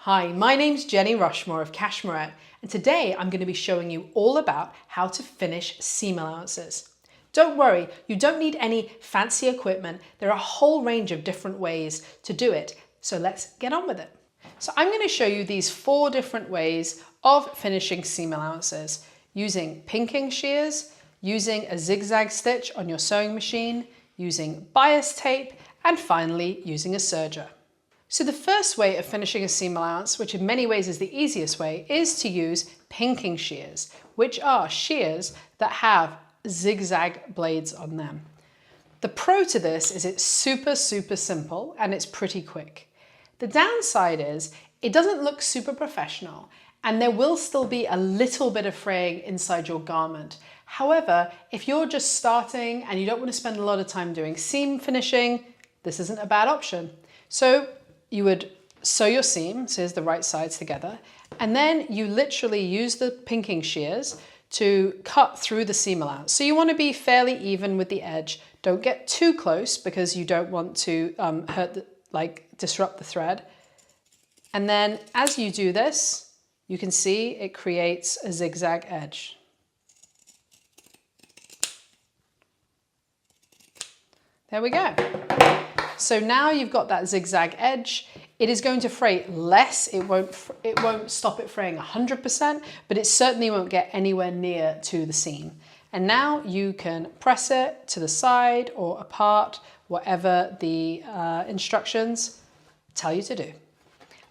Hi, my name's Jenny Rushmore of Cashmerette, and today I'm going to be showing you all about how to finish seam allowances. Don't worry, you don't need any fancy equipment. There are a whole range of different ways to do it, so let's get on with it. So I'm going to show you these 4 different ways of finishing seam allowances, using pinking shears, using a zigzag stitch on your sewing machine, using bias tape, and finally using a serger. So the first way of finishing a seam allowance, which in many ways is the easiest way, is to use pinking shears, which are shears that have zigzag blades on them. The pro to this is it's super simple and it's pretty quick. The downside is it doesn't look super professional and there will still be a little bit of fraying inside your garment. However, if you're just starting and you don't want to spend a lot of time doing seam finishing, this isn't a bad option. So you would sew your seam, so here's the right sides together, and then you literally use the pinking shears to cut through the seam allowance. So you want to be fairly even with the edge. Don't get too close because you don't want to disrupt the thread. And then as you do this, you can see it creates a zigzag edge. There we go. So now you've got that zigzag edge. It is going to fray less. It won't stop it fraying 100%, but it certainly won't get anywhere near to the seam. And now you can press it to the side or apart, whatever the instructions tell you to do.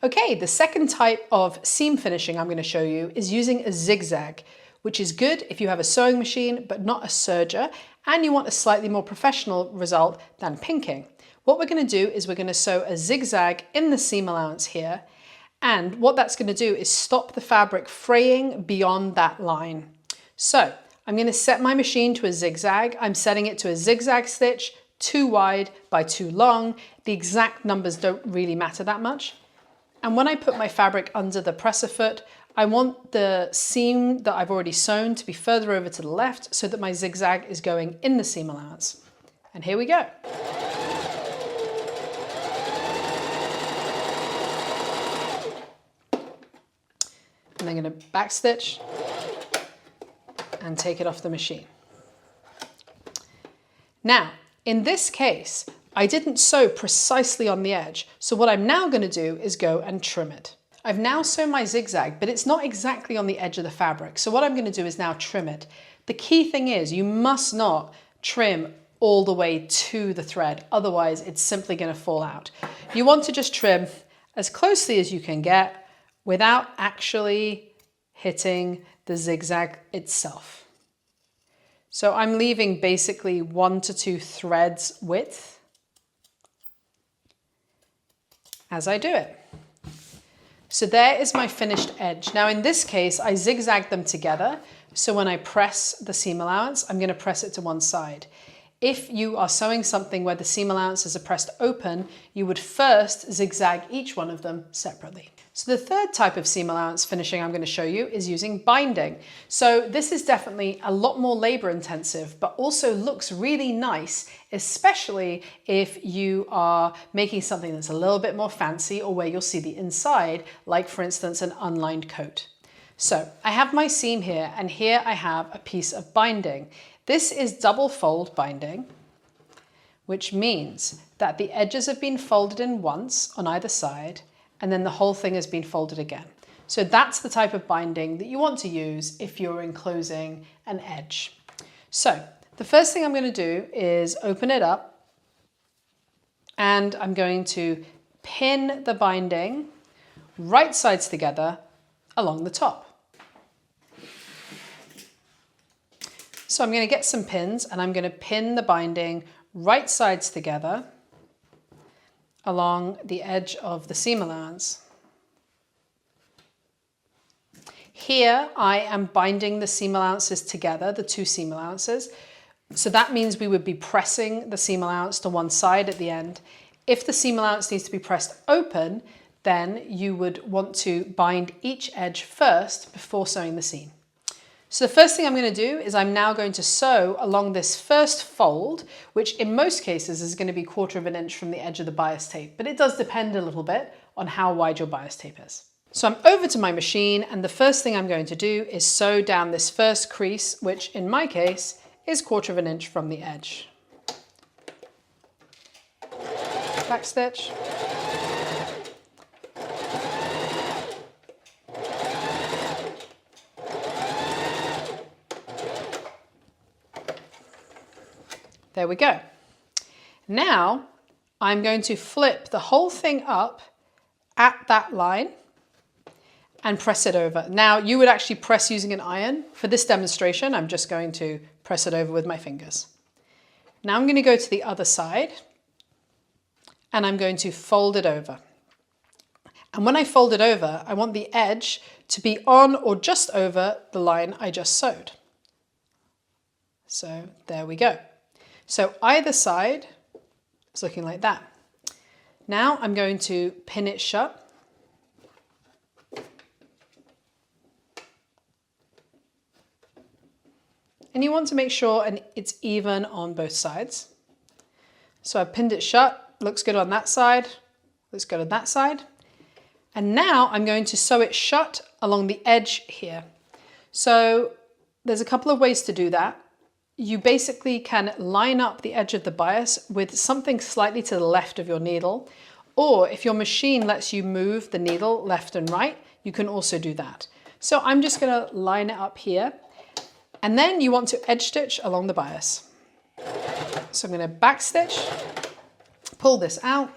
Okay, the second type of seam finishing I'm going to show you is using a zigzag, which is good if you have a sewing machine, but not a serger, and you want a slightly more professional result than pinking. What we're going to do is we're going to sew a zigzag in the seam allowance here, and what that's going to do is stop the fabric fraying beyond that line. So I'm going to set my machine to a zigzag. I'm setting it to a zigzag stitch, 2 wide by 2 long. The exact numbers don't really matter that much. And when I put my fabric under the presser foot, I want the seam that I've already sewn to be further over to the left so that my zigzag is going in the seam allowance. And here we go. And I'm going to backstitch and take it off the machine. Now, in this case, I didn't sew precisely on the edge, so what I'm now going to do is go and trim it. I've now sewn my zigzag, but it's not exactly on the edge of the fabric, so what I'm going to do is now trim it. The key thing is you must not trim all the way to the thread, otherwise it's simply going to fall out. You want to just trim as closely as you can get without actually hitting the zigzag itself. So I'm leaving basically 1 to 2 threads width as I do it. So there is my finished edge. Now in this case, I zigzag them together. So when I press the seam allowance, I'm going to press it to one side. If you are sewing something where the seam allowances are pressed open, you would first zigzag each one of them separately. So the third type of seam allowance finishing I'm going to show you is using binding. So this is definitely a lot more labor intensive, but also looks really nice, especially if you are making something that's a little bit more fancy or where you'll see the inside, like for instance, an unlined coat. So I have my seam here, and here I have a piece of binding. This is double fold binding, which means that the edges have been folded in once on either side, and then the whole thing has been folded again. So that's the type of binding that you want to use if you're enclosing an edge. So the first thing I'm going to do is open it up, and I'm going to pin the binding right sides together along the top. So I'm going to get some pins and I'm going to pin the binding right sides together along the edge of the seam allowance. Here I am binding the seam allowances together, the 2 seam allowances. So that means we would be pressing the seam allowance to one side at the end. If the seam allowance needs to be pressed open, then you would want to bind each edge first before sewing the seam. So the first thing I'm going to do is I'm now going to sew along this first fold, which in most cases is going to be 1/4 of an inch from the edge of the bias tape, but it does depend a little bit on how wide your bias tape is. So I'm over to my machine, and the first thing I'm going to do is sew down this first crease, which in my case is 1/4 inch from the edge. Back stitch. There we go. Now I'm going to flip the whole thing up at that line and press it over. Now you would actually press using an iron. For this demonstration, I'm just going to press it over with my fingers. Now I'm going to go to the other side and I'm going to fold it over. And when I fold it over, I want the edge to be on or just over the line I just sewed. So there we go. So either side is looking like that. Now I'm going to pin it shut. And you want to make sure it's even on both sides. So I've pinned it shut, looks good on that side, looks good on that side. And now I'm going to sew it shut along the edge here. So there's a couple of ways to do that. You basically can line up the edge of the bias with something slightly to the left of your needle, or if your machine lets you move the needle left and right, you can also do that. So I'm just going to line it up here, and then you want to edge stitch along the bias. So I'm going to back stitch, pull this out,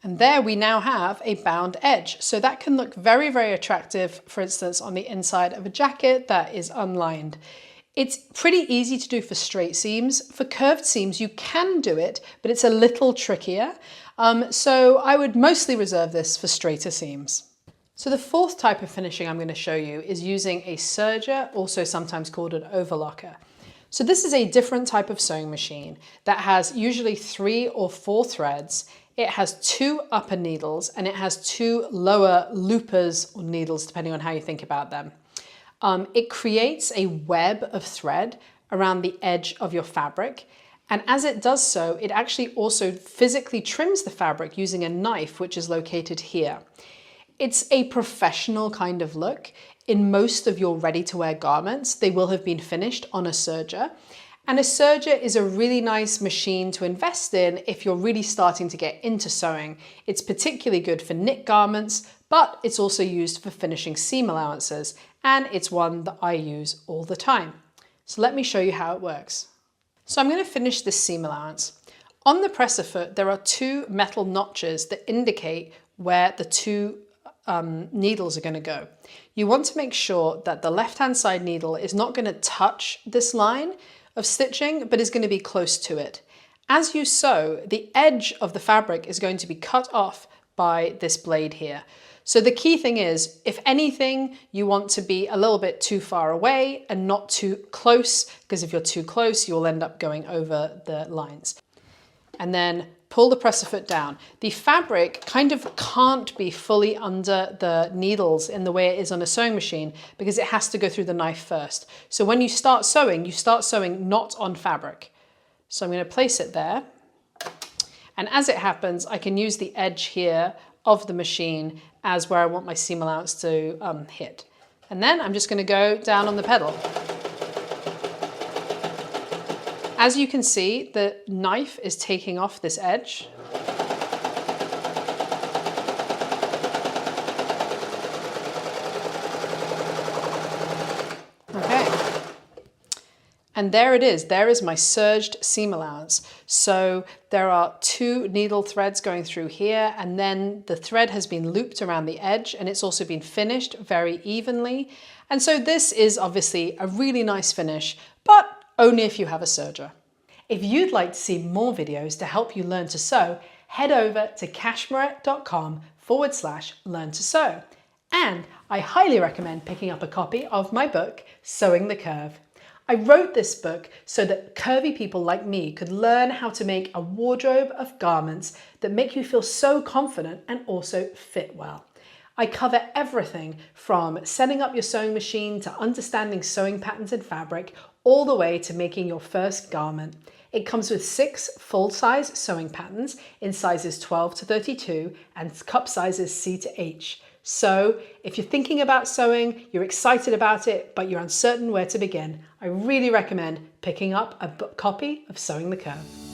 and there we now have a bound edge. So that can look very, very attractive, for instance, on the inside of a jacket that is unlined. It's pretty easy to do for straight seams. For curved seams, you can do it, but it's a little trickier. So I would mostly reserve this for straighter seams. So the fourth type of finishing I'm going to show you is using a serger, also sometimes called an overlocker. So this is a different type of sewing machine that has usually 3 or 4 threads. It has 2 upper needles and it has 2 lower loopers or needles, depending on how you think about them. It creates a web of thread around the edge of your fabric. And as it does so, it actually also physically trims the fabric using a knife, which is located here. It's a professional kind of look. In most of your ready-to-wear garments, they will have been finished on a serger. And a serger is a really nice machine to invest in if you're really starting to get into sewing. It's particularly good for knit garments, but it's also used for finishing seam allowances, and it's one that I use all the time. So let me show you how it works. So I'm going to finish this seam allowance. On the presser foot, there are 2 metal notches that indicate where the 2 needles are going to go. You want to make sure that the left-hand side needle is not going to touch this line of stitching, but is going to be close to it. As you sew, the edge of the fabric is going to be cut off by this blade here. So the key thing is, if anything, you want to be a little bit too far away and not too close, because if you're too close, you'll end up going over the lines. And then pull the presser foot down. The fabric kind of can't be fully under the needles in the way it is on a sewing machine because it has to go through the knife first. So when you start sewing not on fabric. So I'm going to place it there. And as it happens, I can use the edge here of the machine as where I want my seam allowance to hit. And then I'm just going to go down on the pedal. As you can see, the knife is taking off this edge. Okay. And there it is. There is my serged seam allowance. So there are 2 needle threads going through here, and then the thread has been looped around the edge, and it's also been finished very evenly. And so this is obviously a really nice finish, but only if you have a serger. If you'd like to see more videos to help you learn to sew, head over to cashmerette.com/learn to sew. And I highly recommend picking up a copy of my book, Sewing the Curve. I wrote this book so that curvy people like me could learn how to make a wardrobe of garments that make you feel so confident and also fit well. I cover everything from setting up your sewing machine to understanding sewing patterns and fabric, all the way to making your first garment. It comes with 6 full-size sewing patterns in sizes 12 to 32 and cup sizes C to H. So if you're thinking about sewing, you're excited about it, but you're uncertain where to begin, I really recommend picking up a copy of Sewing the Curve.